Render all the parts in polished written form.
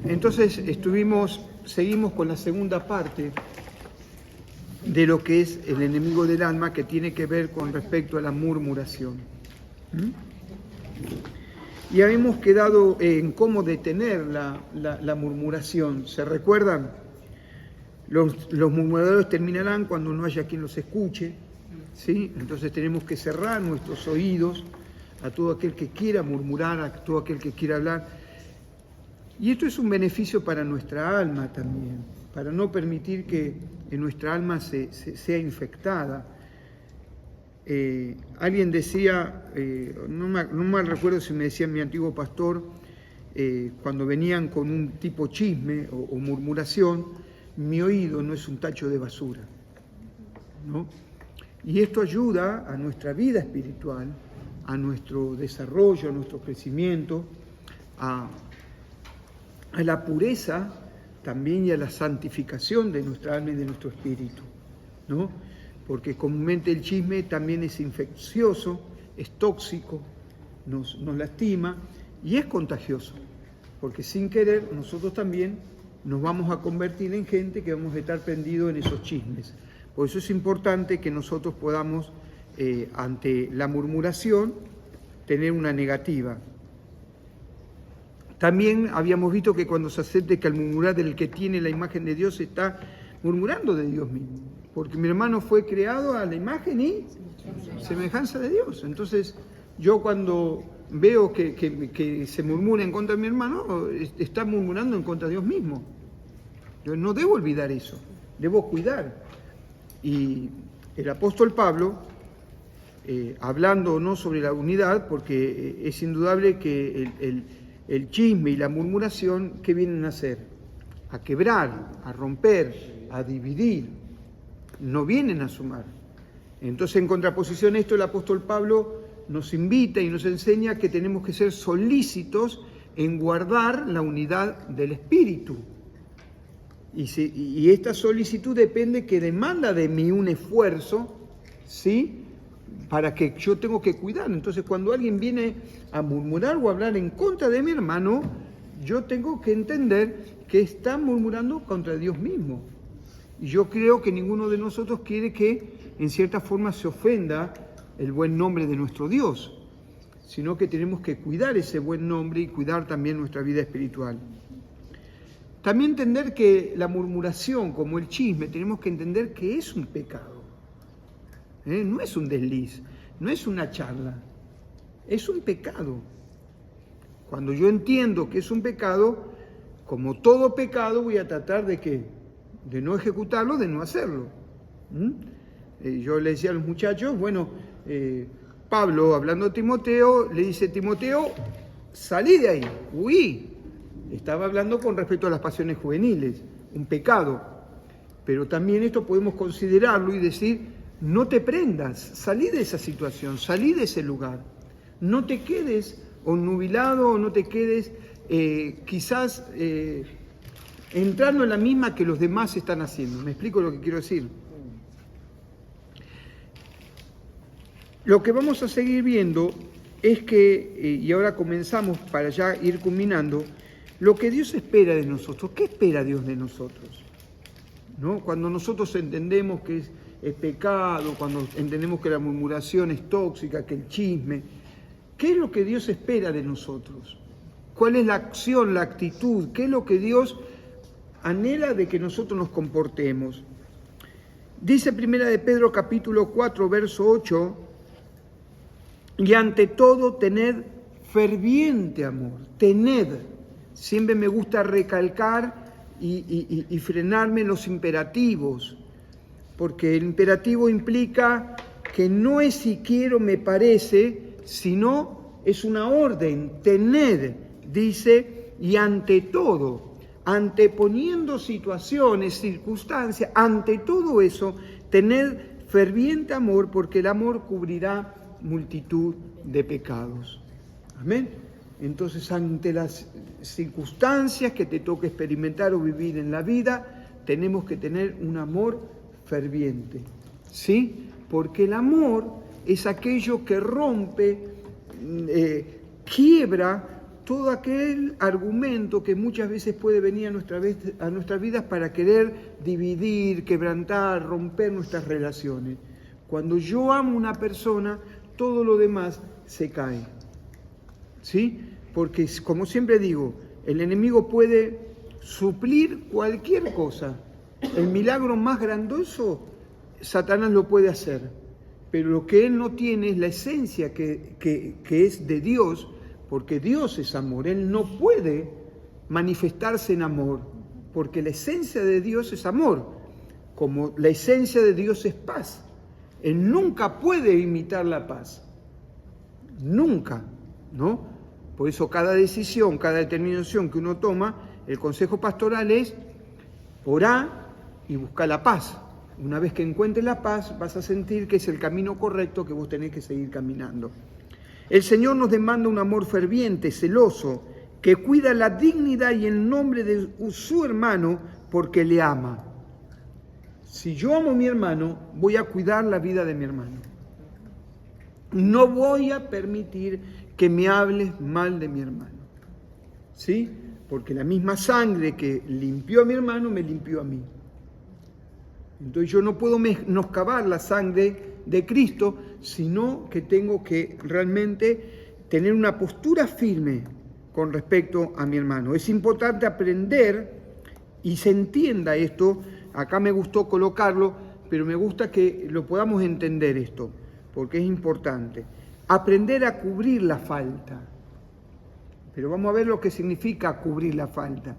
Entonces seguimos con la segunda parte de lo que es el enemigo del alma, que tiene que ver con respecto a la murmuración. Y habíamos quedado en cómo detener la murmuración. ¿Se recuerdan? Los murmuradores terminarán cuando no haya quien los escuche, ¿sí? Entonces tenemos que cerrar nuestros oídos a todo aquel que quiera murmurar, a todo aquel que quiera hablar. Y esto es un beneficio para nuestra alma también, para no permitir que en nuestra alma sea infectada. Alguien decía, no mal recuerdo si me decía mi antiguo pastor, cuando venían con un tipo chisme o murmuración, mi oído no es un tacho de basura, ¿no? Y esto ayuda a nuestra vida espiritual, a nuestro desarrollo, a nuestro crecimiento, a la pureza también y a la santificación de nuestra alma y de nuestro espíritu, ¿no? Porque comúnmente el chisme también es infeccioso, es tóxico, nos lastima y es contagioso, porque sin querer nosotros también nos vamos a convertir en gente que vamos a estar prendidos en esos chismes. Por eso es importante que nosotros podamos, ante la murmuración, tener una negativa. También habíamos visto que cuando se acepte que al murmurar del que tiene la imagen de Dios está murmurando de Dios mismo, porque mi hermano fue creado a la imagen y semejanza de Dios. Entonces, yo cuando veo que se murmura en contra de mi hermano, está murmurando en contra de Dios mismo. Yo no debo olvidar eso, debo cuidar. Y el apóstol Pablo, hablando no sobre la unidad, porque es indudable que el chisme y la murmuración, ¿qué vienen a hacer? A quebrar, a romper, a dividir, no vienen a sumar. Entonces, en contraposición a esto, el apóstol Pablo nos invita y nos enseña que tenemos que ser solícitos en guardar la unidad del espíritu. Y esta solicitud depende, que demanda de mí un esfuerzo, ¿sí?, para que yo tengo que cuidar. Entonces, cuando alguien viene a murmurar o a hablar en contra de mi hermano, yo tengo que entender que está murmurando contra Dios mismo. Y yo creo que ninguno de nosotros quiere que, en cierta forma, se ofenda el buen nombre de nuestro Dios, sino que tenemos que cuidar ese buen nombre y cuidar también nuestra vida espiritual. También entender que la murmuración, como el chisme, tenemos que entender que es un pecado. No es un desliz, no es una charla, es un pecado. Cuando yo entiendo que es un pecado, como todo pecado, voy a tratar de ¿qué? De no ejecutarlo, de no hacerlo. Yo le decía a los muchachos, Pablo, hablando a Timoteo, le dice: Timoteo, salí de ahí, huí. Estaba hablando con respecto a las pasiones juveniles, un pecado. Pero también esto podemos considerarlo y decir: no te prendas, salí de esa situación, salí de ese lugar. No te quedes obnubilado, o no te quedes quizás entrando en la misma que los demás están haciendo. ¿Me explico lo que quiero decir? Lo que vamos a seguir viendo es que, y ahora comenzamos para ya ir culminando, lo que Dios espera de nosotros. ¿Qué espera Dios de nosotros? ¿No? Cuando nosotros entendemos que es pecado, cuando entendemos que la murmuración es tóxica, que el chisme, ¿qué es lo que Dios espera de nosotros? ¿Cuál es la acción, la actitud? ¿Qué es lo que Dios anhela de que nosotros nos comportemos? Dice Primera de Pedro capítulo 4, verso 8, y ante todo tened ferviente amor, tened. Siempre me gusta recalcar y frenarme en los imperativos, porque el imperativo implica que no es si quiero, me parece, sino es una orden. Tened, dice, y ante todo, anteponiendo situaciones, circunstancias, ante todo eso, tened ferviente amor, porque el amor cubrirá multitud de pecados. Amén. Entonces, ante las circunstancias que te toque experimentar o vivir en la vida, tenemos que tener un amor ferviente, ¿sí? Porque el amor es aquello que rompe, quiebra todo aquel argumento que muchas veces puede venir a nuestras vidas para querer dividir, quebrantar, romper nuestras relaciones. Cuando yo amo a una persona, todo lo demás se cae. ¿Sí? Porque, como siempre digo, el enemigo puede suplir cualquier cosa. El milagro más grandioso, Satanás lo puede hacer. Pero lo que él no tiene es la esencia que es de Dios, porque Dios es amor. Él no puede manifestarse en amor, porque la esencia de Dios es amor, como la esencia de Dios es paz. Él nunca puede imitar la paz. Nunca, ¿no? Por eso cada decisión, cada determinación que uno toma, el consejo pastoral es orá y busca la paz. Una vez que encuentres la paz, vas a sentir que es el camino correcto que vos tenés que seguir caminando. El Señor nos demanda un amor ferviente, celoso, que cuida la dignidad y el nombre de su hermano porque le ama. Si yo amo a mi hermano, voy a cuidar la vida de mi hermano. No voy a permitir que me hables mal de mi hermano. ¿Sí? Porque la misma sangre que limpió a mi hermano, me limpió a mí. Entonces yo no puedo menoscabar la sangre de Cristo, sino que tengo que realmente tener una postura firme con respecto a mi hermano. Es importante aprender y se entienda esto. Acá me gustó colocarlo, pero me gusta que lo podamos entender esto, porque es importante. Aprender a cubrir la falta. Pero vamos a ver lo que significa cubrir la falta.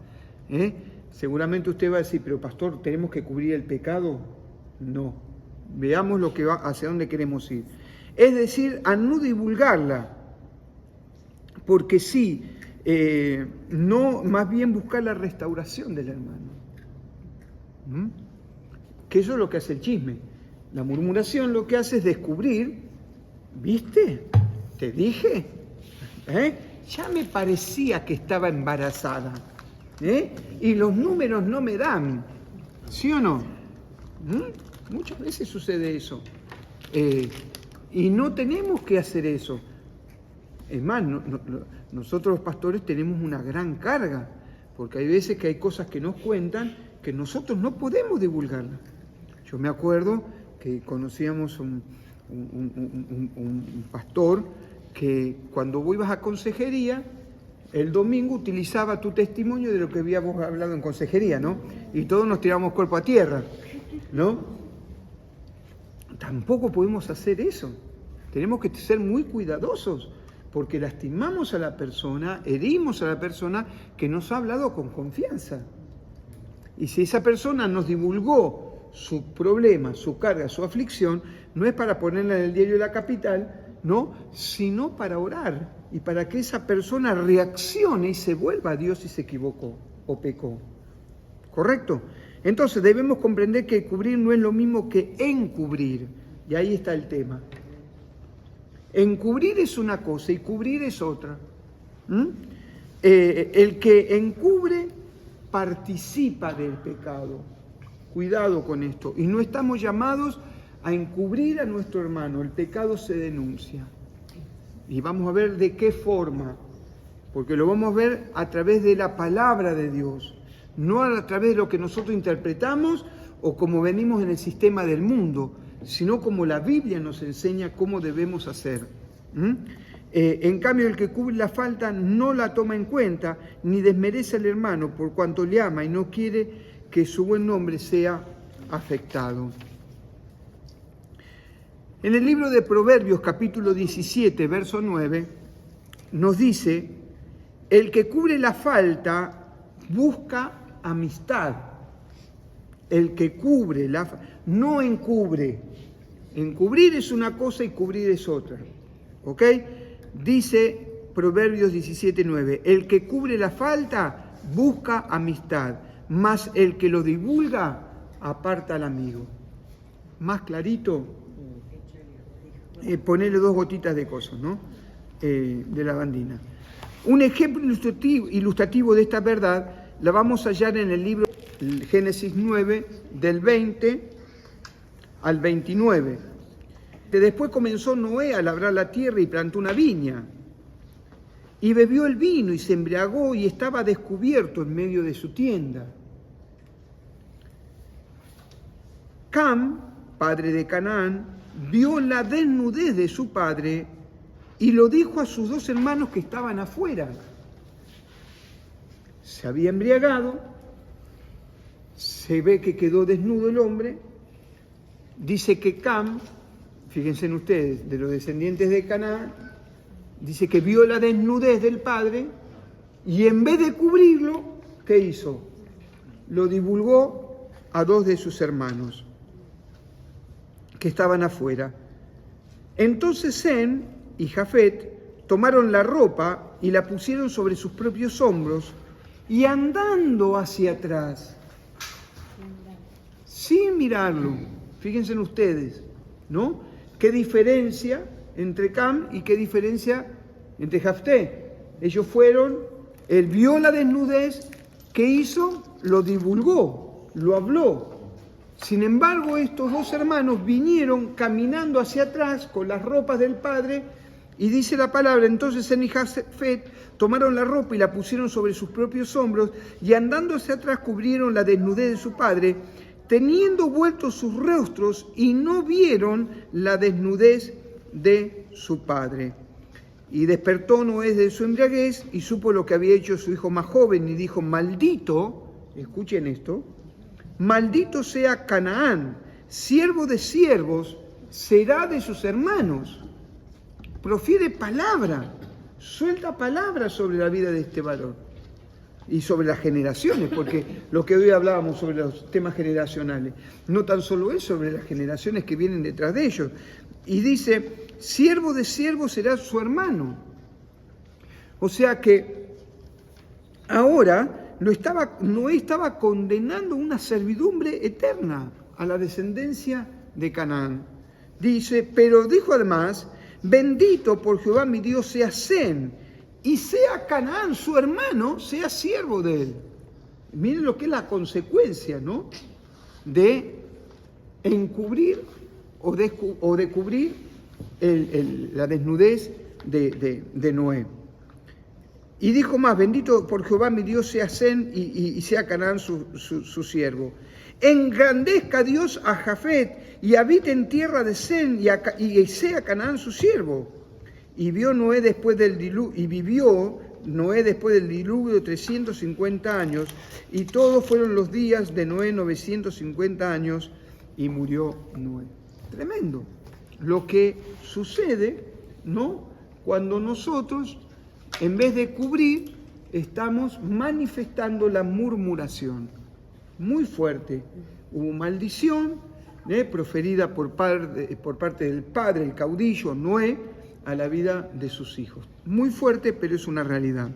Seguramente usted va a decir, pero pastor, ¿tenemos que cubrir el pecado? No. Veamos lo que va, hacia dónde queremos ir. Es decir, a no divulgarla. Porque sí, no, más bien buscar la restauración del hermano. Que eso es lo que hace el chisme. La murmuración lo que hace es descubrir, ¿viste? ¿Te dije? Ya me parecía que estaba embarazada. Y los números no me dan, ¿sí o no? Muchas veces sucede eso. Y no tenemos que hacer eso. Es más, nosotros los pastores tenemos una gran carga, porque hay veces que hay cosas que nos cuentan que nosotros no podemos divulgarlas. Yo me acuerdo que conocíamos un pastor que cuando vos ibas a consejería, el domingo utilizaba tu testimonio de lo que habíamos hablado en consejería, ¿no? Y todos nos tiramos cuerpo a tierra, ¿no? Tampoco podemos hacer eso. Tenemos que ser muy cuidadosos, porque lastimamos a la persona, herimos a la persona que nos ha hablado con confianza. Y si esa persona nos divulgó su problema, su carga, su aflicción, no es para ponerla en el diario de la capital, ¿no? Sino para orar y para que esa persona reaccione y se vuelva a Dios si se equivocó o pecó. ¿Correcto? Entonces debemos comprender que cubrir no es lo mismo que encubrir. Y ahí está el tema. Encubrir es una cosa y cubrir es otra. El que encubre participa del pecado. Cuidado con esto. Y no estamos llamados a encubrir a nuestro hermano. El pecado se denuncia. Y vamos a ver de qué forma. Porque lo vamos a ver a través de la palabra de Dios. No a través de lo que nosotros interpretamos o como venimos en el sistema del mundo, sino como la Biblia nos enseña cómo debemos hacer. En cambio, el que cubre la falta no la toma en cuenta, ni desmerece al hermano por cuanto le ama y no quiere que su buen nombre sea afectado. En el libro de Proverbios, capítulo 17, verso 9, nos dice, el que cubre la falta busca amistad. El que cubre la falta, no encubre. Encubrir es una cosa y cubrir es otra. ¿Ok? Dice Proverbios 17, 9, el que cubre la falta busca amistad, mas el que lo divulga aparta al amigo. Más clarito, ponerle 2 gotitas de cosas, ¿no? De lavandina. Un ejemplo ilustrativo de esta verdad la vamos a hallar en el libro Génesis 9, del 20 al 29. Después comenzó Noé a labrar la tierra y plantó una viña. y bebió el vino y se embriagó y estaba descubierto en medio de su tienda. Cam, padre de Canaán, vio la desnudez de su padre y lo dijo a sus 2 hermanos que estaban afuera. Se había embriagado, se ve que quedó desnudo el hombre. Dice que Cam, fíjense en ustedes, de los descendientes de Canaán, dice que vio la desnudez del padre y en vez de cubrirlo, ¿qué hizo? Lo divulgó a 2 de sus hermanos que estaban afuera. Entonces Sem y Jafet tomaron la ropa y la pusieron sobre sus propios hombros y andando hacia atrás, sin mirarlo, fíjense en ustedes, ¿no? ¿Qué diferencia entre Cam y qué diferencia entre Jafté? Ellos fueron, él vio la desnudez, ¿qué hizo? Lo divulgó, lo habló. Sin embargo, estos 2 hermanos vinieron caminando hacia atrás con las ropas del padre y dice la palabra, entonces Sem y Jafet tomaron la ropa y la pusieron sobre sus propios hombros y andando hacia atrás cubrieron la desnudez de su padre, teniendo vueltos sus rostros y no vieron la desnudez de su padre. Y despertó Noé de su embriaguez y supo lo que había hecho su hijo más joven y dijo, maldito, escuchen esto, maldito sea Canaán, siervo de siervos, será de sus hermanos. Profiere palabra, suelta palabra sobre la vida de este varón y sobre las generaciones, porque lo que hoy hablábamos sobre los temas generacionales, no tan solo es sobre las generaciones que vienen detrás de ellos. Y dice, siervo de siervos será su hermano. O sea que ahora Noé estaba condenando una servidumbre eterna a la descendencia de Canaán. Dice, pero dijo además, bendito por Jehová mi Dios sea Sem, y sea Canaán su hermano, sea siervo de él. Miren lo que es la consecuencia, ¿no? De encubrir o de cubrir la desnudez de Noé. Y dijo más, bendito por Jehová mi Dios sea Sem y sea Canaán su siervo. Engrandezca Dios a Jafet y habite en tierra de Sem y sea Canaán su siervo. Y vivió Noé después del diluvio 350 años, y todos fueron los días de Noé 950 años, y murió Noé. Tremendo lo que sucede, ¿no? Cuando nosotros, en vez de cubrir, estamos manifestando la murmuración. Muy fuerte. Hubo maldición, proferida por parte del padre, el caudillo Noé, a la vida de sus hijos. Muy fuerte, pero es una realidad.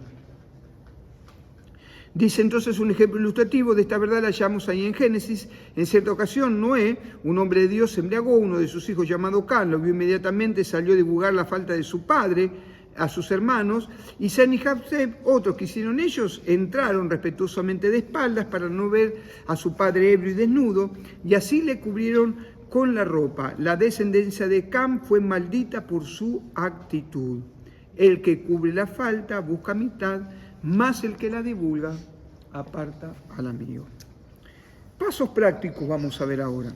Dice entonces un ejemplo ilustrativo de esta verdad, la hallamos ahí en Génesis. En cierta ocasión, Noé, un hombre de Dios, se embriagó, uno de sus hijos llamado Cam, lo vio inmediatamente, salió a divulgar la falta de su padre a sus hermanos, y Sem y Jafet, otros que hicieron ellos, entraron respetuosamente de espaldas para no ver a su padre ebrio y desnudo, y así le cubrieron con la ropa. La descendencia de Cam fue maldita por su actitud. El que cubre la falta busca amistad, más el que la divulga aparta al amigo. Pasos prácticos vamos a ver ahora.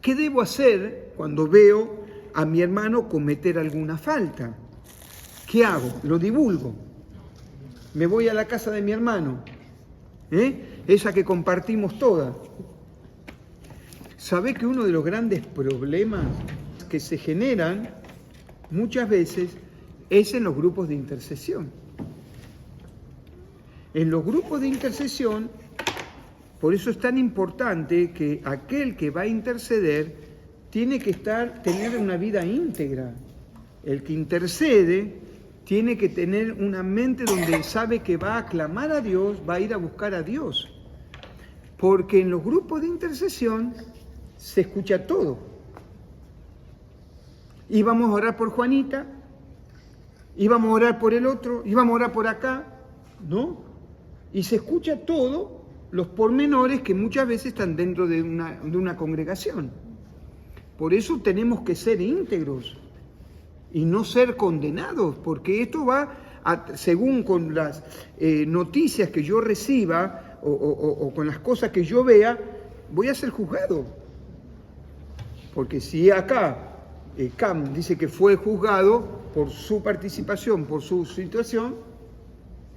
¿Qué debo hacer cuando veo a mi hermano cometer alguna falta? ¿Qué hago? Lo divulgo. Me voy a la casa de mi hermano, esa que compartimos todas. ¿Sabe que uno de los grandes problemas que se generan muchas veces es en los grupos de intercesión? En los grupos de intercesión, por eso es tan importante que aquel que va a interceder tiene que tener una vida íntegra. El que intercede tiene que tener una mente donde sabe que va a clamar a Dios, va a ir a buscar a Dios. Porque en los grupos de intercesión se escucha todo. Y vamos a orar por Juanita, y vamos a orar por el otro, y vamos a orar por acá, ¿no? Y se escucha todo, los pormenores que muchas veces están dentro de una congregación. Por eso tenemos que ser íntegros. y no ser condenados, porque esto va, según con las noticias que yo reciba o con las cosas que yo vea, voy a ser juzgado. Porque si acá Cam dice que fue juzgado por su participación, por su situación,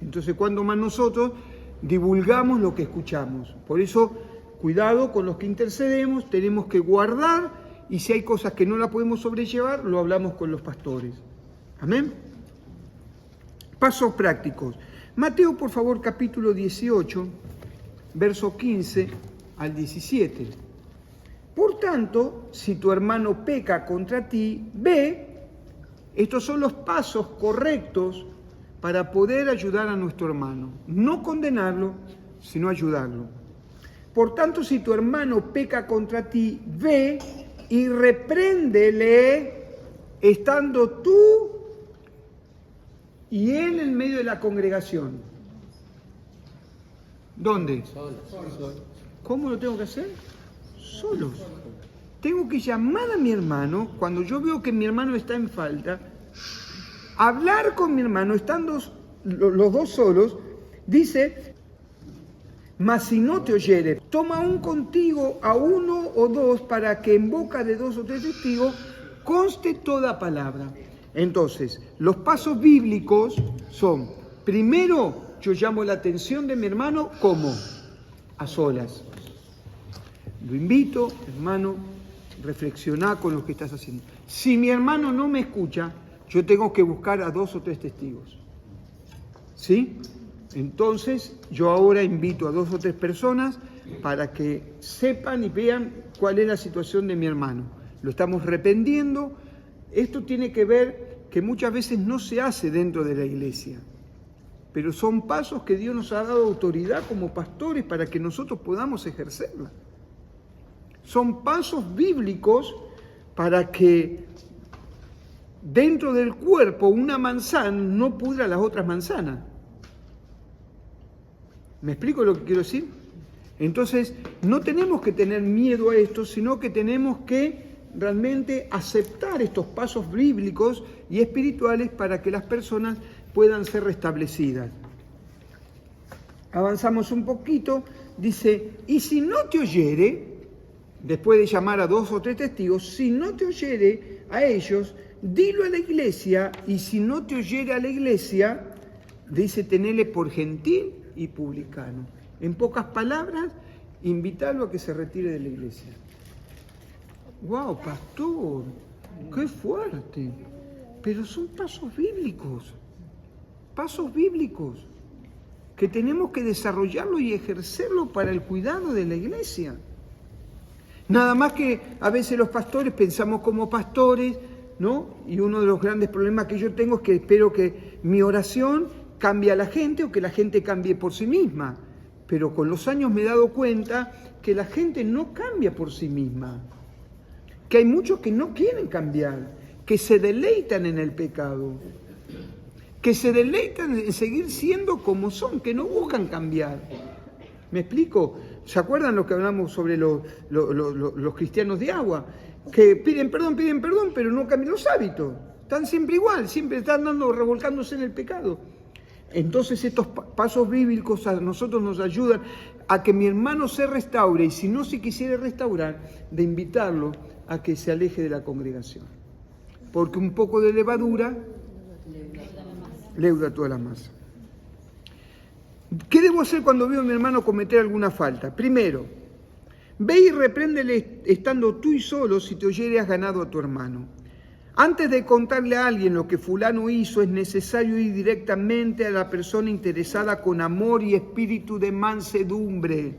entonces cuando más nosotros divulgamos lo que escuchamos. Por eso, cuidado con los que intercedemos, tenemos que guardar, y si hay cosas que no la podemos sobrellevar, lo hablamos con los pastores. Amén. Pasos prácticos. Mateo, por favor, capítulo 18, verso 15 al 17. Por tanto, si tu hermano peca contra ti, ve. Estos son los pasos correctos para poder ayudar a nuestro hermano. No condenarlo, sino ayudarlo. Por tanto, si tu hermano peca contra ti, ve y repréndele estando tú y él en medio de la congregación. ¿Dónde? ¿Cómo lo tengo que hacer? Solos. Tengo que llamar a mi hermano cuando yo veo que mi hermano está en falta, hablar con mi hermano, estando los dos solos. Dice, mas si no te oyere, toma aún contigo a uno o dos, para que en boca de 2 o 3 testigos conste toda palabra. Entonces, los pasos bíblicos son, primero, yo llamo la atención de mi hermano, ¿cómo? A solas. Lo invito, hermano, reflexioná con lo que estás haciendo. Si mi hermano no me escucha, yo tengo que buscar a 2 o 3 testigos. ¿Sí? Entonces, yo ahora invito a 2 o 3 personas para que sepan y vean cuál es la situación de mi hermano. Lo estamos arrepentiendo. Esto tiene que ver que muchas veces no se hace dentro de la iglesia, pero son pasos que Dios nos ha dado autoridad como pastores para que nosotros podamos ejercerla. Son pasos bíblicos para que dentro del cuerpo una manzana no pudra las otras manzanas. ¿Me explico lo que quiero decir? Entonces, no tenemos que tener miedo a esto, sino que tenemos que realmente aceptar estos pasos bíblicos y espirituales para que las personas puedan ser restablecidas. Avanzamos un poquito, dice, y si no te oyere, después de llamar a 2 o 3 testigos, si no te oyere a ellos, dilo a la iglesia, y si no te oyere a la iglesia, dice, tenele por gentil y publicano. En pocas palabras, invítalo a que se retire de la iglesia. ¡Wow, pastor! ¡Qué fuerte! Pero son pasos bíblicos, que tenemos que desarrollarlo y ejercerlo para el cuidado de la iglesia. Nada más que a veces los pastores pensamos como pastores, ¿no? Y uno de los grandes problemas que yo tengo es que espero que mi oración cambie a la gente o que la gente cambie por sí misma. Pero con los años me he dado cuenta que la gente no cambia por sí misma. Que hay muchos que no quieren cambiar, que se deleitan en el pecado, que se deleitan en seguir siendo como son, que no buscan cambiar. ¿Me explico? ¿Se acuerdan lo que hablamos sobre los cristianos de agua? Que piden perdón, pero no cambian los hábitos. Están siempre igual, siempre están revolcándose en el pecado. Entonces estos pasos bíblicos a nosotros nos ayudan a que mi hermano se restaure, y si no se quisiera restaurar, de invitarlo a que se aleje de la congregación. Porque un poco de levadura leuda toda la masa. ¿Qué debo hacer cuando veo a mi hermano cometer alguna falta? Primero, ve y repréndele estando tú y solo, si te oyere has ganado a tu hermano. Antes de contarle a alguien lo que fulano hizo, es necesario ir directamente a la persona interesada con amor y espíritu de mansedumbre,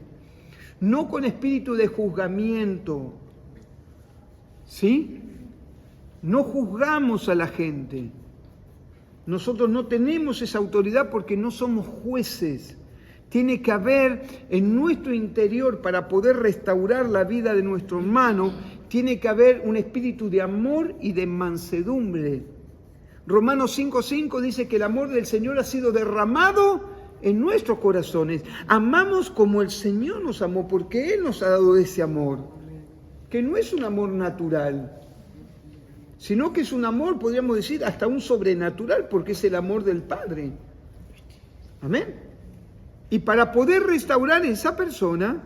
no con espíritu de juzgamiento. ¿Sí? No juzgamos a la gente. Nosotros no tenemos esa autoridad porque no somos jueces. Tiene que haber en nuestro interior, para poder restaurar la vida de nuestro hermano, tiene que haber un espíritu de amor y de mansedumbre. Romanos 5:5 dice que el amor del Señor ha sido derramado en nuestros corazones. Amamos como el Señor nos amó, porque Él nos ha dado ese amor, que no es un amor natural, sino que es un amor, podríamos decir, hasta un sobrenatural, porque es el amor del Padre. Amén. Y para poder restaurar a esa persona,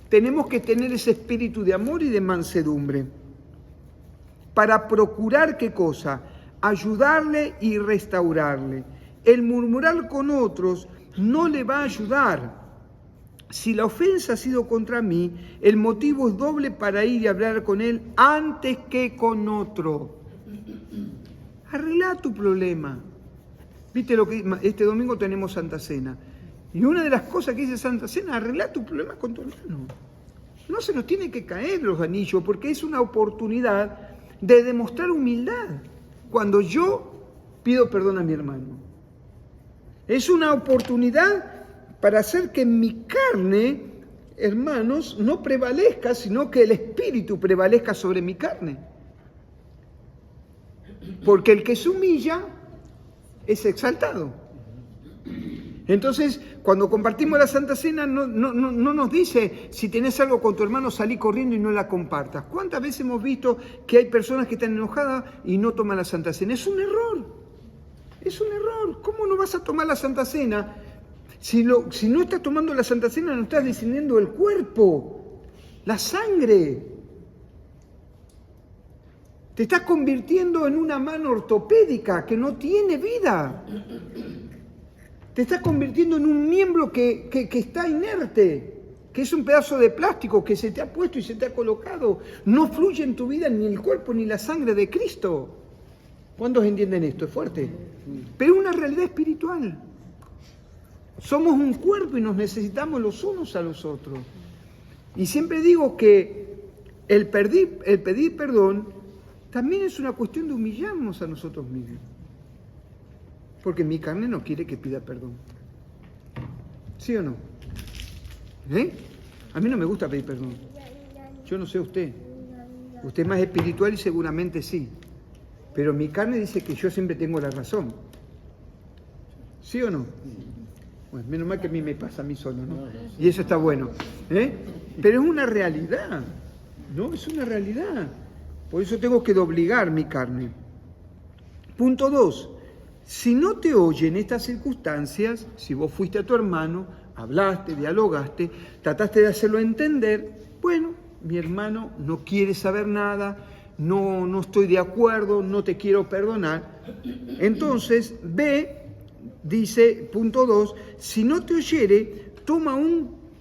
tenemos que tener ese espíritu de amor y de mansedumbre. Para procurar, ¿qué cosa? Ayudarle y restaurarle. El murmurar con otros no le va a ayudar. Si la ofensa ha sido contra mí, el motivo es doble para ir y hablar con él antes que con otro. Arregla tu problema. Viste lo que este domingo tenemos Santa Cena. Y una de las cosas que dice Santa Cena, arregla tu problema con tu hermano. No se nos tiene que caer los anillos, porque es una oportunidad de demostrar humildad cuando yo pido perdón a mi hermano. Es una oportunidad para hacer que mi carne, hermanos, no prevalezca, sino que el espíritu prevalezca sobre mi carne. Porque el que se humilla es exaltado. Entonces, cuando compartimos la Santa Cena, no nos dice, si tenés algo con tu hermano, salí corriendo y no la compartas. ¿Cuántas veces hemos visto que hay personas que están enojadas y no toman la Santa Cena? Es un error. Es un error. ¿Cómo no vas a tomar la Santa Cena? Si no estás tomando la Santa Cena, no estás descendiendo el cuerpo, la sangre. Te estás convirtiendo en una mano ortopédica que no tiene vida. Te estás convirtiendo en un miembro que está inerte, que es un pedazo de plástico que se te ha puesto y se te ha colocado. No fluye en tu vida ni el cuerpo ni la sangre de Cristo. ¿Cuántos entienden esto? Es fuerte. Pero es una realidad espiritual. Somos un cuerpo y nos necesitamos los unos a los otros. Y siempre digo que el pedir perdón también es una cuestión de humillarnos a nosotros mismos. Porque mi carne no quiere que pida perdón. ¿Sí o no? A mí no me gusta pedir perdón. Yo no sé usted. Usted es más espiritual y seguramente sí. Pero mi carne dice que yo siempre tengo la razón. ¿Sí o no? Bueno, menos mal que a mí me pasa a mí solo, ¿no? Y eso está bueno. Pero es una realidad, ¿no? Es una realidad. Por eso tengo que doblegar mi carne. Punto 2. Si no te oye en estas circunstancias, si vos fuiste a tu hermano, hablaste, dialogaste, trataste de hacerlo entender, bueno, mi hermano no quiere saber nada, no estoy de acuerdo, no te quiero perdonar. Entonces, dice, punto 2, si no te oyere, toma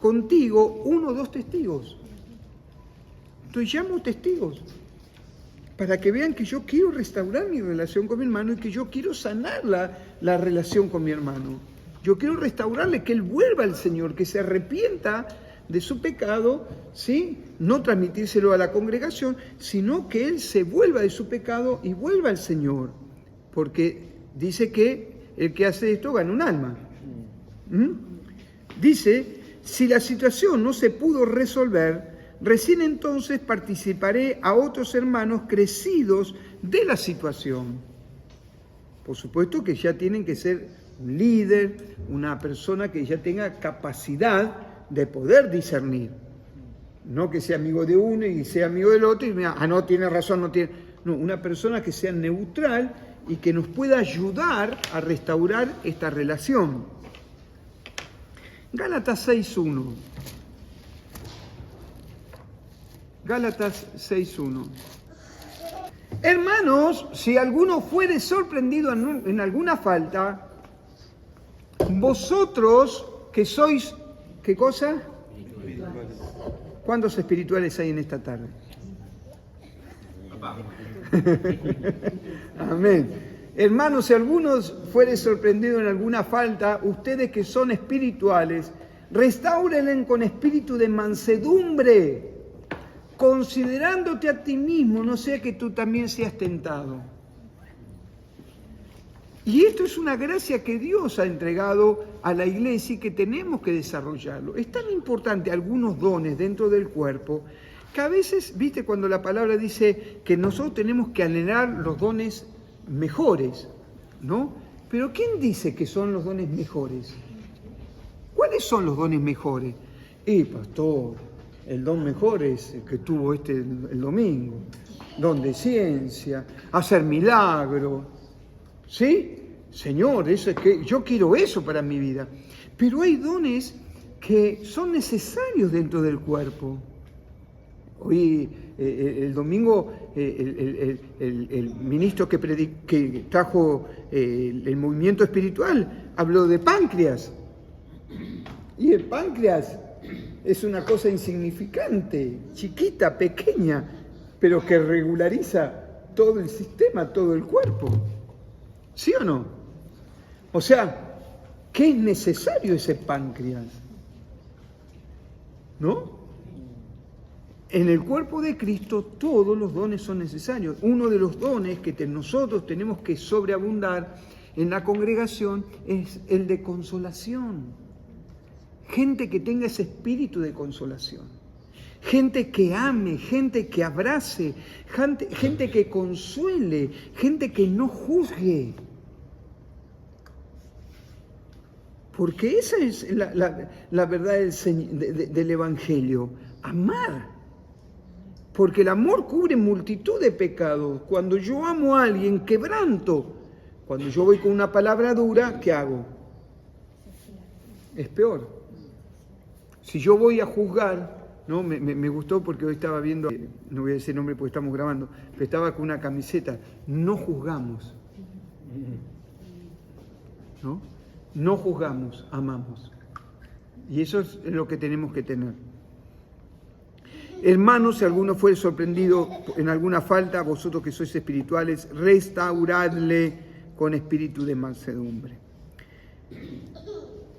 contigo 1 o 2 testigos. Entonces llamo testigos para que vean que yo quiero restaurar mi relación con mi hermano y que yo quiero sanar la relación con mi hermano. Yo quiero restaurarle, que él vuelva al Señor, que se arrepienta de su pecado, ¿sí? No transmitírselo a la congregación, sino que él se vuelva de su pecado y vuelva al Señor. Porque dice que el que hace esto gana un alma. Dice, si la situación no se pudo resolver, recién entonces participaré a otros hermanos crecidos de la situación. Por supuesto que ya tienen que ser un líder, una persona que ya tenga capacidad de poder discernir. No que sea amigo de uno y sea amigo del otro y mira, no tiene razón, no tiene... No, una persona que sea neutral y que nos pueda ayudar a restaurar esta relación. Gálatas 6.1. Gálatas 6.1. Hermanos, si alguno fuere sorprendido en alguna falta, vosotros que sois, ¿qué cosa? ¿Cuántos espirituales hay en esta tarde? Amén. Hermanos, si algunos fuere sorprendido en alguna falta, ustedes que son espirituales, restáurenle con espíritu de mansedumbre, considerándote a ti mismo, no sea que tú también seas tentado. Y esto es una gracia que Dios ha entregado a la iglesia y que tenemos que desarrollarlo. Es tan importante algunos dones dentro del cuerpo que a veces, viste, cuando la palabra dice que nosotros tenemos que anhelar los dones mejores, ¿no? Pero ¿quién dice que son los dones mejores? ¿Cuáles son los dones mejores? Pastor, el don mejor es el que tuvo el domingo. don de ciencia, hacer milagros. ¿Sí? Señor, eso es que yo quiero eso para mi vida. Pero hay dones que son necesarios dentro del cuerpo. Hoy, el domingo, el ministro que trajo el movimiento espiritual habló de páncreas. Y el páncreas es una cosa insignificante, chiquita, pequeña, pero que regulariza todo el sistema, todo el cuerpo. ¿Sí o no? O sea, ¿qué es necesario ese páncreas? ¿No? En el cuerpo de Cristo todos los dones son necesarios. Uno de los dones que nosotros tenemos que sobreabundar en la congregación es el de consolación. Gente que tenga ese espíritu de consolación. Gente que ame, gente que abrace, gente que consuele, gente que no juzgue. Porque esa es la verdad del Evangelio, amar. Porque el amor cubre multitud de pecados. Cuando yo amo a alguien, quebranto. Cuando yo voy con una palabra dura, ¿qué hago? Es peor. Si yo voy a juzgar, ¿no? Me gustó porque hoy estaba viendo, no voy a decir nombre porque estamos grabando, pero estaba con una camiseta, no juzgamos. ¿No? No juzgamos, amamos. Y eso es lo que tenemos que tener. Hermanos, si alguno fue sorprendido en alguna falta, vosotros que sois espirituales, restauradle con espíritu de mansedumbre.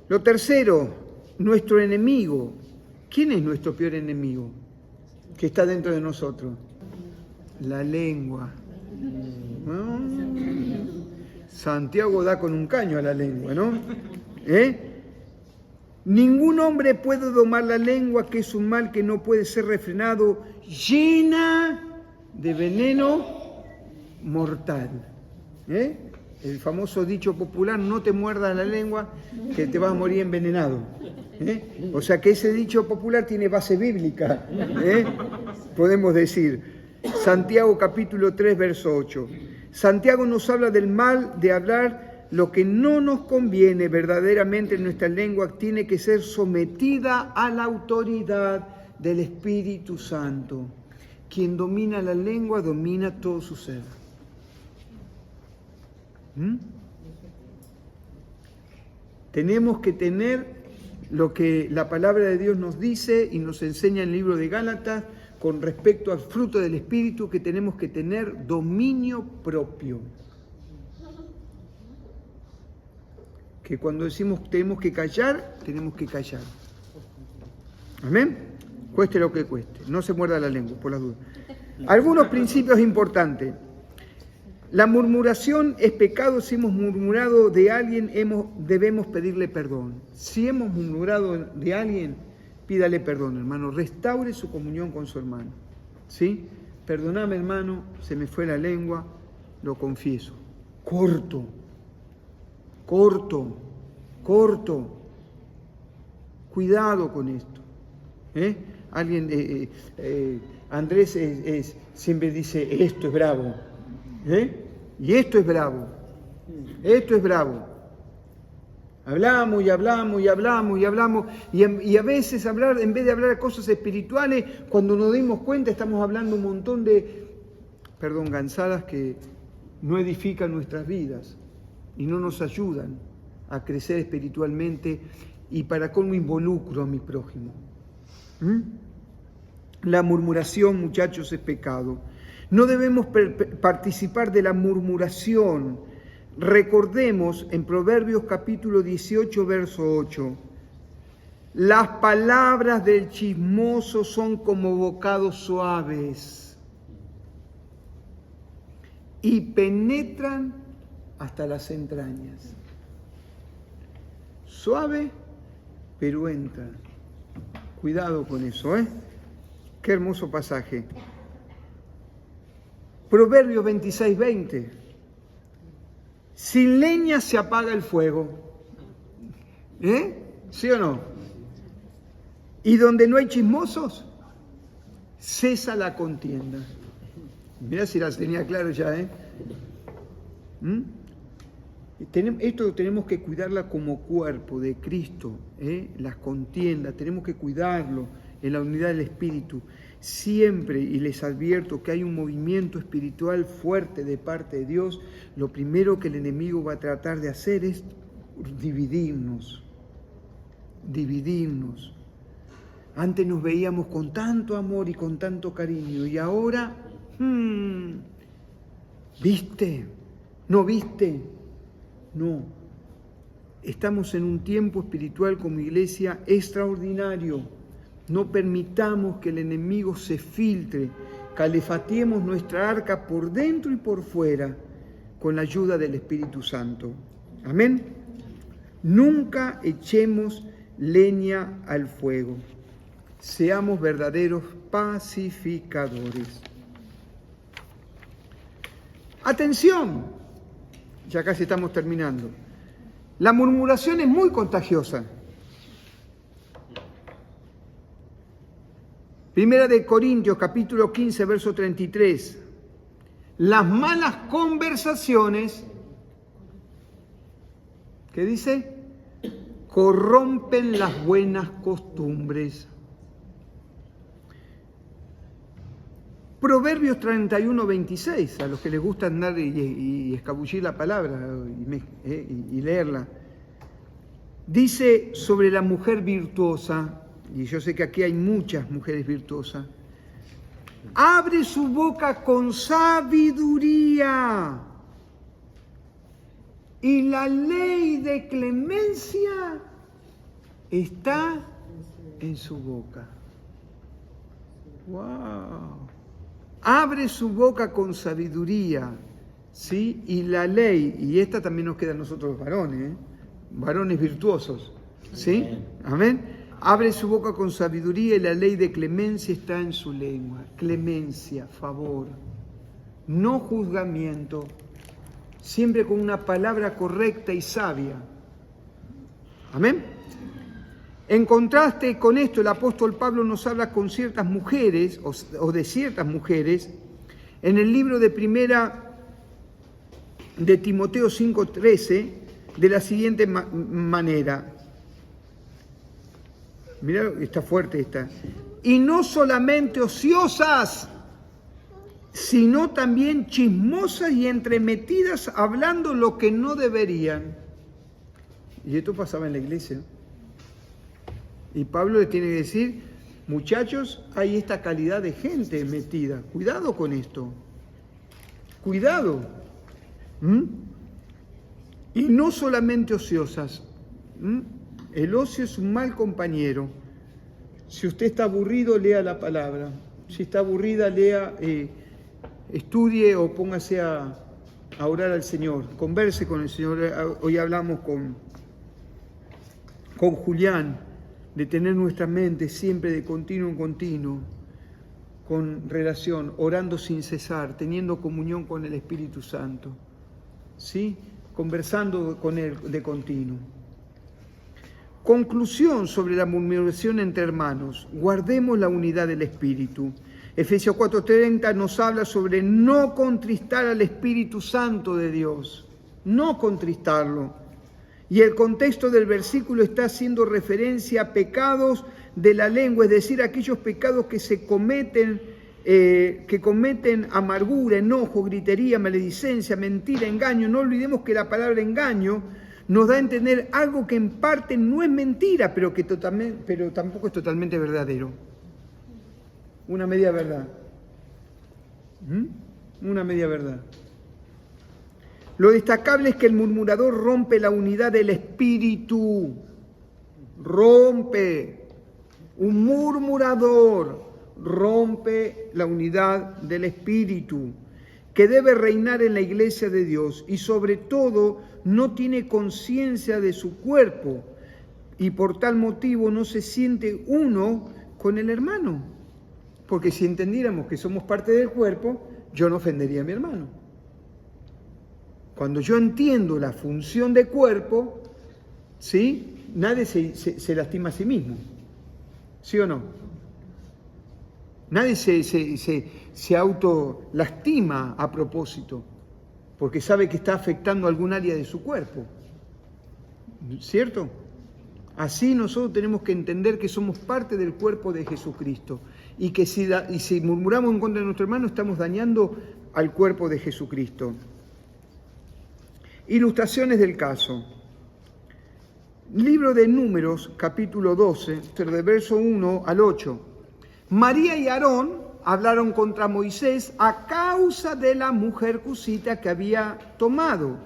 Lo tercero, nuestro enemigo. ¿Quién es nuestro peor enemigo que está dentro de nosotros? La lengua. Santiago da con un caño a la lengua, ¿no? Ningún hombre puede domar la lengua, que es un mal que no puede ser refrenado, llena de veneno mortal. El famoso dicho popular, no te muerdas la lengua, que te vas a morir envenenado. O sea que ese dicho popular tiene base bíblica. Podemos decir, Santiago capítulo 3, verso 8. Santiago nos habla del mal de hablar lo que no nos conviene verdaderamente en nuestra lengua, tiene que ser sometida a la autoridad del Espíritu Santo. Quien domina la lengua domina todo su ser. Tenemos que tener lo que la palabra de Dios nos dice y nos enseña en el libro de Gálatas con respecto al fruto del Espíritu, que tenemos que tener dominio propio. Que cuando decimos tenemos que callar, tenemos que callar. Amén. Cueste lo que cueste. No se muerda la lengua, por las dudas. Algunos principios importantes. La murmuración es pecado. Si hemos murmurado de alguien, debemos pedirle perdón. Si hemos murmurado de alguien, pídale perdón, hermano. Restaure su comunión con su hermano. ¿Sí? Perdóname, hermano, se me fue la lengua, lo confieso. Corto. Cuidado con esto. Alguien, Andrés siempre dice, esto es bravo. Y esto es bravo. Hablamos y a veces en vez de hablar de cosas espirituales, cuando nos dimos cuenta estamos hablando un montón de gansadas que no edifican nuestras vidas y no nos ayudan a crecer espiritualmente, y para colmo involucro a mi prójimo. La murmuración, muchachos, es pecado. No debemos participar de la murmuración. Recordemos en Proverbios capítulo 18, verso 8. Las palabras del chismoso son como bocados suaves y penetran hasta las entrañas. Suave, pero entra. Cuidado con eso, Qué hermoso pasaje. Proverbios 26, 20. Sin leña se apaga el fuego. ¿Sí o no? Y donde no hay chismosos, cesa la contienda. Mirá si las tenía claro ya, ¿eh? Esto tenemos que cuidarla como cuerpo de Cristo, las contiendas, tenemos que cuidarlo en la unidad del Espíritu. Siempre, y les advierto que hay un movimiento espiritual fuerte de parte de Dios, lo primero que el enemigo va a tratar de hacer es dividirnos. Antes nos veíamos con tanto amor y con tanto cariño, y ahora, ¿viste? ¿No viste? No. Estamos en un tiempo espiritual como iglesia extraordinario. No permitamos que el enemigo se filtre. Calefateemos nuestra arca por dentro y por fuera con la ayuda del Espíritu Santo. Amén. Nunca echemos leña al fuego. Seamos verdaderos pacificadores. Atención, ya casi estamos terminando. La murmuración es muy contagiosa. Primera de Corintios, capítulo 15, verso 33. Las malas conversaciones, ¿qué dice? Corrompen las buenas costumbres. Proverbios 31, 26, a los que les gusta andar y escabullir la palabra y leerla, dice sobre la mujer virtuosa, y yo sé que aquí hay muchas mujeres virtuosas, abre su boca con sabiduría y la ley de clemencia está en su boca. ¡Wow! Abre su boca con sabiduría, ¿sí? Y la ley, y esta también nos queda a nosotros varones, varones virtuosos, ¿sí? Amén. Abre su boca con sabiduría y la ley de clemencia está en su lengua. Clemencia, favor, no juzgamiento, siempre con una palabra correcta y sabia. Amén. En contraste con esto, el apóstol Pablo nos habla con ciertas mujeres, o de ciertas mujeres, en el libro de Primera de Timoteo 5:13, de la siguiente manera. Mirá, está fuerte esta. Y no solamente ociosas, sino también chismosas y entremetidas, hablando lo que no deberían. Y esto pasaba en la iglesia. Y Pablo les tiene que decir, muchachos, hay esta calidad de gente metida. Cuidado con esto. Cuidado. Y no solamente ociosas. El ocio es un mal compañero. Si usted está aburrido, lea la palabra. Si está aburrida, lea, estudie o póngase a orar al Señor. Converse con el Señor. Hoy hablamos con Julián, de tener nuestra mente siempre de continuo en continuo, con relación, orando sin cesar, teniendo comunión con el Espíritu Santo, ¿sí? Conversando con Él de continuo. Conclusión sobre la murmuración entre hermanos. Guardemos la unidad del Espíritu. Efesios 4:30 nos habla sobre no contristar al Espíritu Santo de Dios, no contristarlo. Y el contexto del versículo está haciendo referencia a pecados de la lengua, es decir, aquellos pecados que se cometen, amargura, enojo, gritería, maledicencia, mentira, engaño. No olvidemos que la palabra engaño nos da a entender algo que en parte no es mentira, pero tampoco es totalmente verdadero. Una media verdad. Una media verdad. Lo destacable es que el murmurador rompe la unidad del espíritu. Rompe. Un murmurador rompe la unidad del espíritu que debe reinar en la iglesia de Dios y sobre todo no tiene conciencia de su cuerpo y por tal motivo no se siente uno con el hermano. Porque si entendiéramos que somos parte del cuerpo, yo no ofendería a mi hermano. Cuando yo entiendo la función de cuerpo, ¿sí? Nadie se lastima a sí mismo. ¿Sí o no? Nadie se autolastima a propósito, porque sabe que está afectando algún área de su cuerpo. ¿Cierto? Así nosotros tenemos que entender que somos parte del cuerpo de Jesucristo y que si murmuramos en contra de nuestro hermano estamos dañando al cuerpo de Jesucristo. Ilustraciones del caso. Libro de Números, capítulo 12, del verso 1 al 8. María y Aarón hablaron contra Moisés a causa de la mujer cusita que había tomado,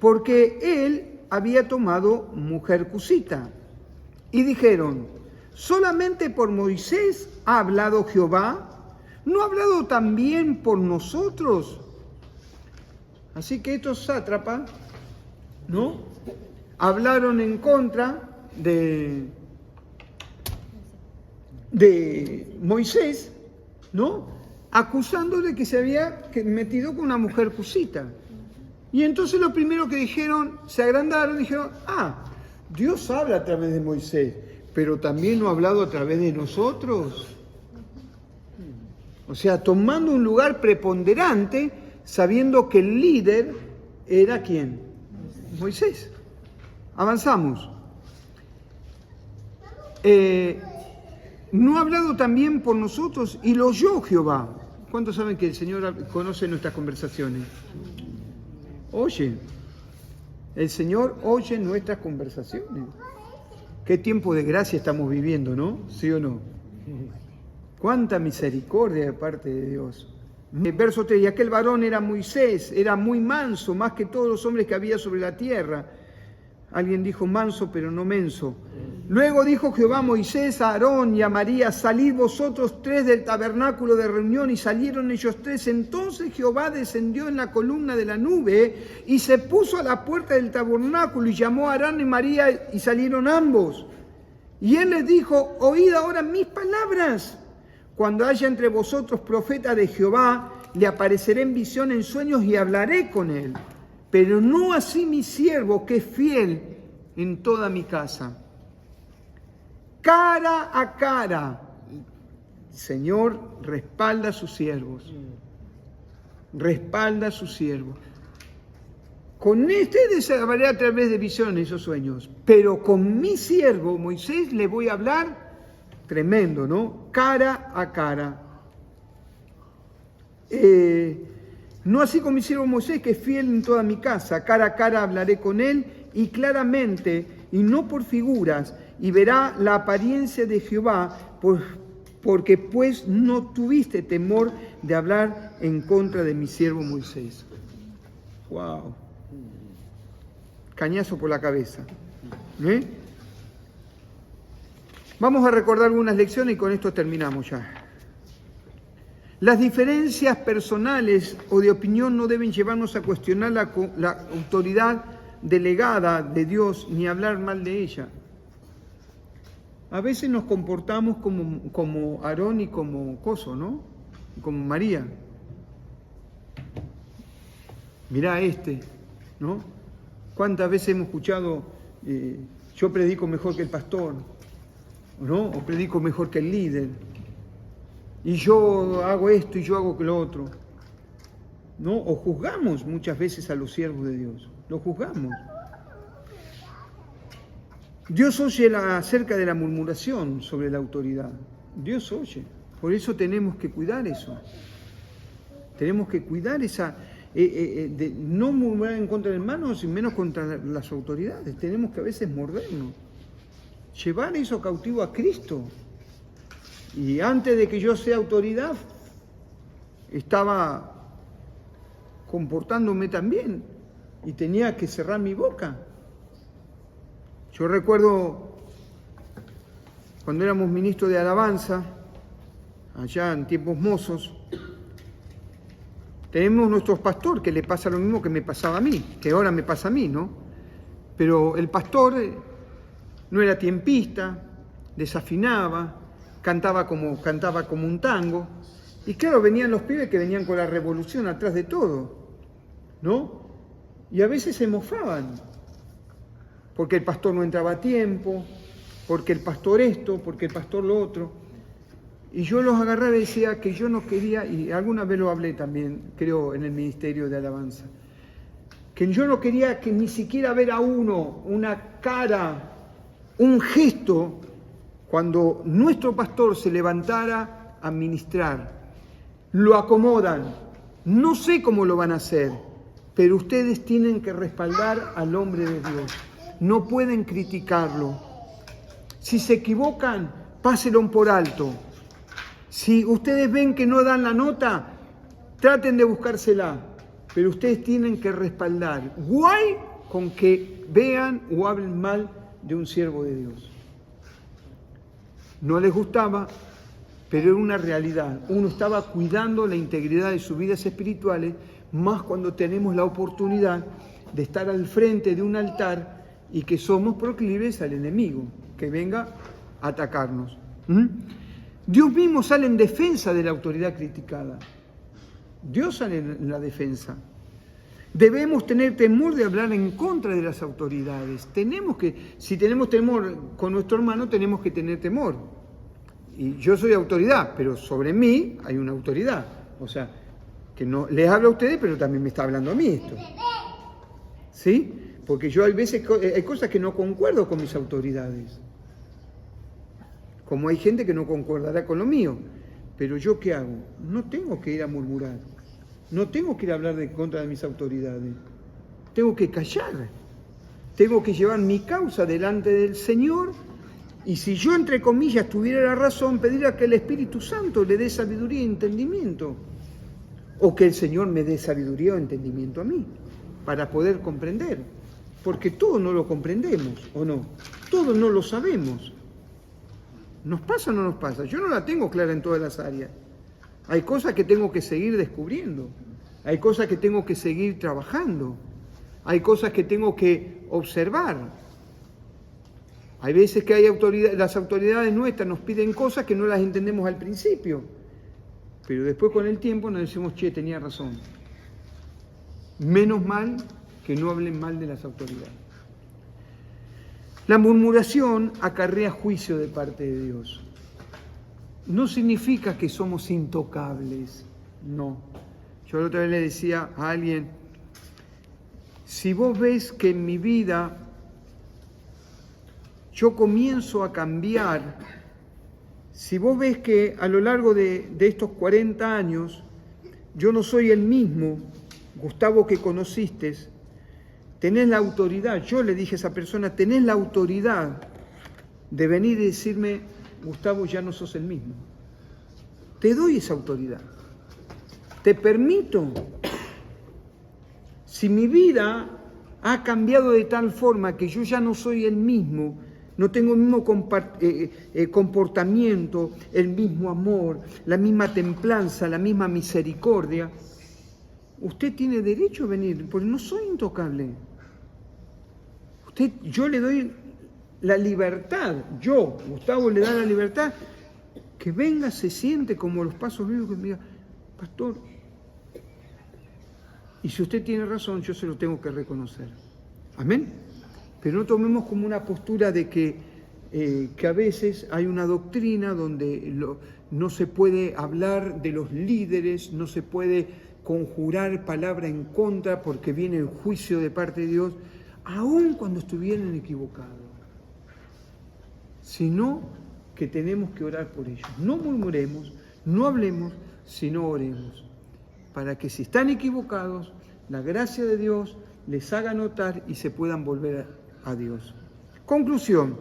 porque él había tomado mujer cusita. Y dijeron, ¿solamente por Moisés ha hablado Jehová? ¿No ha hablado también por nosotros? Así que estos sátrapas, ¿no?, hablaron en contra de Moisés, ¿no?, acusándole que se había metido con una mujer cusita. Y entonces lo primero que dijeron, se agrandaron y dijeron, Dios habla a través de Moisés, pero también no ha hablado a través de nosotros. O sea, tomando un lugar preponderante, sabiendo que el líder era ¿quién? Moisés. Avanzamos. ¿No ha hablado también por nosotros? Y lo oyó Jehová. ¿Cuántos saben que el Señor conoce nuestras conversaciones? Oye, el Señor oye nuestras conversaciones. Qué tiempo de gracia estamos viviendo, ¿no? ¿Sí o no? Cuánta misericordia de parte de Dios. Verso 3, y aquel varón era Moisés, era muy manso, más que todos los hombres que había sobre la tierra. Alguien dijo manso, pero no menso. Luego dijo Jehová a Moisés, a Aarón y a María, salid vosotros tres del tabernáculo de reunión, y salieron ellos tres. Entonces Jehová descendió en la columna de la nube y se puso a la puerta del tabernáculo y llamó a Aarón y María y salieron ambos. Y él les dijo, oíd ahora mis palabras. Cuando haya entre vosotros profeta de Jehová, le apareceré en visión, en sueños y hablaré con él. Pero no así mi siervo, que es fiel en toda mi casa. Cara a cara, el Señor respalda a sus siervos. Respalda a sus siervos. Con ustedes hablaré a través de visiones o sueños, pero con mi siervo Moisés le voy a hablar tremendo, ¿no? Cara a cara. No así con mi siervo Moisés, que es fiel en toda mi casa. Cara a cara hablaré con él y claramente, y no por figuras, y verá la apariencia de Jehová, porque pues no tuviste temor de hablar en contra de mi siervo Moisés. ¡Wow! Cañazo por la cabeza. Vamos a recordar algunas lecciones y con esto terminamos ya. Las diferencias personales o de opinión no deben llevarnos a cuestionar la autoridad delegada de Dios ni hablar mal de ella. A veces nos comportamos como Aarón y como Coso, ¿no? Como María. Mirá ¿no? ¿Cuántas veces hemos escuchado, yo predico mejor que el pastor, ¿no? O predico mejor que el líder. Y yo hago esto y yo hago lo otro, ¿no? O juzgamos muchas veces a los siervos de Dios, lo juzgamos. Dios oye acerca de la murmuración sobre la autoridad, Dios oye, por eso tenemos que cuidar eso, tenemos que cuidar esa, de no murmurar en contra del hermano, y menos contra las autoridades, tenemos que a veces mordernos, llevar eso cautivo a Cristo. Y antes de que yo sea autoridad, estaba comportándome también y tenía que cerrar mi boca. Yo recuerdo cuando éramos ministros de alabanza, allá en tiempos mozos, tenemos nuestro pastor que le pasa lo mismo que me pasaba a mí, que ahora me pasa a mí, ¿no? Pero el pastor no era tiempista, desafinaba, cantaba como un tango, y claro, venían los pibes que venían con la revolución atrás de todo, ¿no? Y a veces se mofaban, porque el pastor no entraba a tiempo, porque el pastor esto, porque el pastor lo otro. Y yo los agarraba y decía que yo no quería, y alguna vez lo hablé también, creo, en el Ministerio de Alabanza, que yo no quería que ni siquiera ver a uno, una cara, un gesto, cuando nuestro pastor se levantara a ministrar. Lo acomodan, no sé cómo lo van a hacer, pero ustedes tienen que respaldar al hombre de Dios, no pueden criticarlo. Si se equivocan, pásenlo por alto. Si ustedes ven que no dan la nota, traten de buscársela, pero ustedes tienen que respaldar. Guay con que vean o hablen mal de un siervo de Dios. No les gustaba, pero era una realidad. Uno estaba cuidando la integridad de sus vidas espirituales, más cuando tenemos la oportunidad de estar al frente de un altar y que somos proclives al enemigo, que venga a atacarnos. Dios mismo sale en defensa de la autoridad criticada. Dios sale en la defensa. Debemos tener temor de hablar en contra de las autoridades. Si tenemos temor con nuestro hermano, tenemos que tener temor. Y yo soy autoridad, pero sobre mí hay una autoridad. O sea, que no les habla a ustedes, pero también me está hablando a mí esto. ¿Sí? Porque yo hay veces, hay cosas que no concuerdo con mis autoridades. Como hay gente que no concordará con lo mío. Pero ¿yo qué hago? No tengo que ir a murmurar. No tengo que ir a hablar en contra de mis autoridades. Tengo que callar. Tengo que llevar mi causa delante del Señor. Y si yo, entre comillas, tuviera la razón, pedir a que el Espíritu Santo le dé sabiduría y entendimiento. O que el Señor me dé sabiduría o entendimiento a mí, para poder comprender. Porque todo no lo comprendemos, ¿o no? Todo no lo sabemos. ¿Nos pasa o no nos pasa? Yo no la tengo clara en todas las áreas. Hay cosas que tengo que seguir descubriendo. Hay cosas que tengo que seguir trabajando. Hay cosas que tengo que observar. Hay veces que las autoridades nuestras nos piden cosas que no las entendemos al principio. Pero después con el tiempo nos decimos, che, tenía razón. Menos mal que no hablen mal de las autoridades. La murmuración acarrea juicio de parte de Dios. No significa que somos intocables, no. Yo la otra vez le decía a alguien, si vos ves que en mi vida yo comienzo a cambiar, si vos ves que a lo largo de estos 40 años yo no soy el mismo Gustavo que conociste, tenés la autoridad, yo le dije a esa persona, tenés la autoridad de venir y decirme, Gustavo, ya no sos el mismo. Te doy esa autoridad. Te permito. Si mi vida ha cambiado de tal forma que yo ya no soy el mismo, no tengo el mismo comportamiento, el mismo amor, la misma templanza, la misma misericordia, usted tiene derecho a venir, porque no soy intocable. Yo le doy la libertad, Gustavo, le da la libertad, que venga, se siente como los pasos bíblicos y me diga, pastor, y si usted tiene razón, yo se lo tengo que reconocer. Amén. Pero no tomemos como una postura de que a veces hay una doctrina donde no se puede hablar de los líderes, no se puede conjurar palabra en contra porque viene el juicio de parte de Dios, aun cuando estuvieran equivocados. Sino que tenemos que orar por ellos. No murmuremos, no hablemos, sino oremos. Para que si están equivocados, la gracia de Dios les haga notar y se puedan volver a Dios. Conclusión.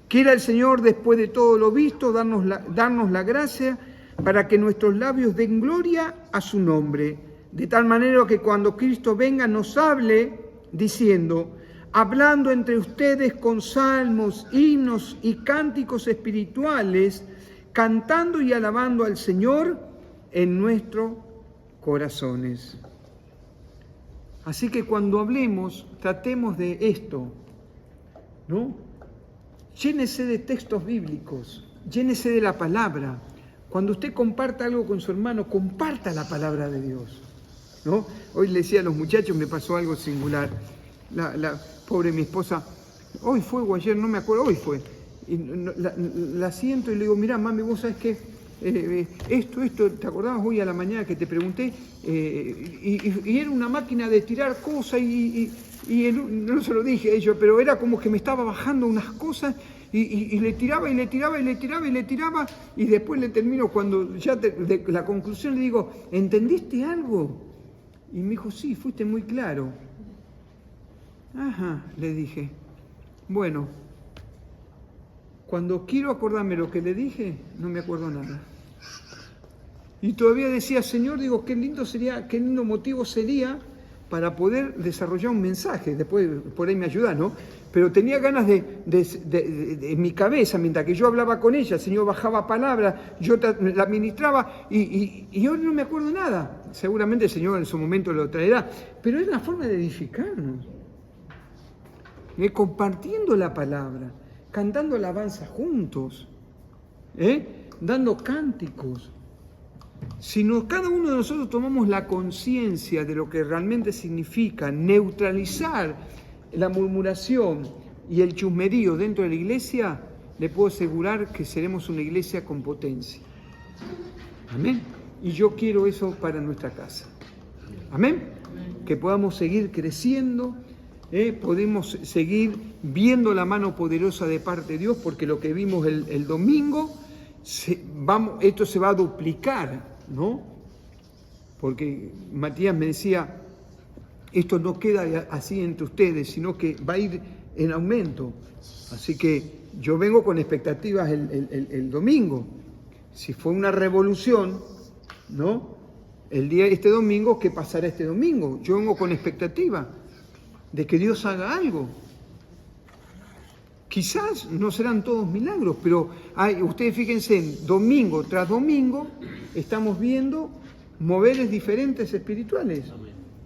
Quiera el Señor, después de todo lo visto, darnos la gracia para que nuestros labios den gloria a su nombre, de tal manera que cuando Cristo venga nos hable diciendo, hablando entre ustedes con salmos, himnos y cánticos espirituales, cantando y alabando al Señor en nuestros corazones. Así que cuando hablemos, tratemos de esto, ¿no? Llénese de textos bíblicos, llénese de la palabra. Cuando usted comparta algo con su hermano, comparta la palabra de Dios, ¿no? Hoy le decía a los muchachos, me pasó algo singular. La pobre mi esposa, hoy fue o ayer, no me acuerdo, hoy fue. Y la siento y le digo, mirá, mami, vos sabés que esto, ¿te acordabas hoy a la mañana que te pregunté? Y era una máquina de tirar cosas no se lo dije a ellos, pero era como que me estaba bajando unas cosas y le tiraba y después le termino cuando ya la conclusión le digo, ¿entendiste algo? Y me dijo, sí, fuiste muy claro. Ajá, le dije, bueno, cuando quiero acordarme lo que le dije, no me acuerdo nada. Y todavía decía, Señor, digo, qué lindo motivo sería para poder desarrollar un mensaje. Después por ahí me ayuda, ¿no? Pero tenía ganas de mi cabeza, mientras que yo hablaba con ella, el Señor bajaba palabras, yo la ministraba y hoy no me acuerdo nada. Seguramente el Señor en su momento lo traerá, pero es una forma de edificarnos. Compartiendo la palabra, cantando alabanza juntos, dando cánticos. Si cada uno de nosotros tomamos la conciencia de lo que realmente significa neutralizar la murmuración y el chusmerío dentro de la iglesia, le puedo asegurar que seremos una iglesia con potencia. Amén. Y yo quiero eso para nuestra casa. Amén. Que podamos seguir creciendo. Podemos seguir viendo la mano poderosa de parte de Dios, porque lo que vimos el domingo, esto se va a duplicar, ¿no? Porque Matías me decía, esto no queda así entre ustedes, sino que va a ir en aumento. Así que yo vengo con expectativas el domingo. Si fue una revolución, ¿no? Este domingo, ¿qué pasará este domingo? Yo vengo con expectativa de que Dios haga algo. Quizás no serán todos milagros, pero ustedes fíjense, domingo tras domingo estamos viendo moveres diferentes espirituales.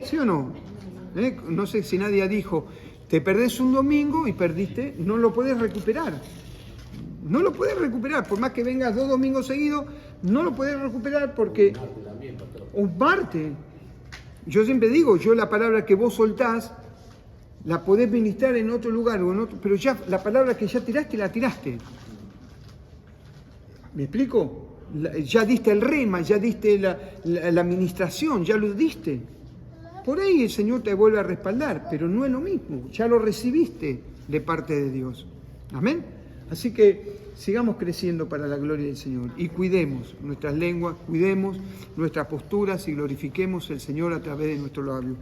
¿Sí o no? No sé si nadie dijo, te perdés un domingo y perdiste, no lo podés recuperar. No lo podés recuperar, por más que vengas 2 domingos seguidos, no lo podés recuperar porque... Un martes. Yo siempre digo, la palabra que vos soltás, la podés ministrar en otro lugar, pero ya la palabra que ya tiraste, la tiraste. ¿Me explico? Ya diste el rema, ya diste la administración, ya lo diste. Por ahí el Señor te vuelve a respaldar, pero no es lo mismo, ya lo recibiste de parte de Dios. Amén. Así que sigamos creciendo para la gloria del Señor y cuidemos nuestras lenguas, cuidemos nuestras posturas y glorifiquemos al Señor a través de nuestros labios.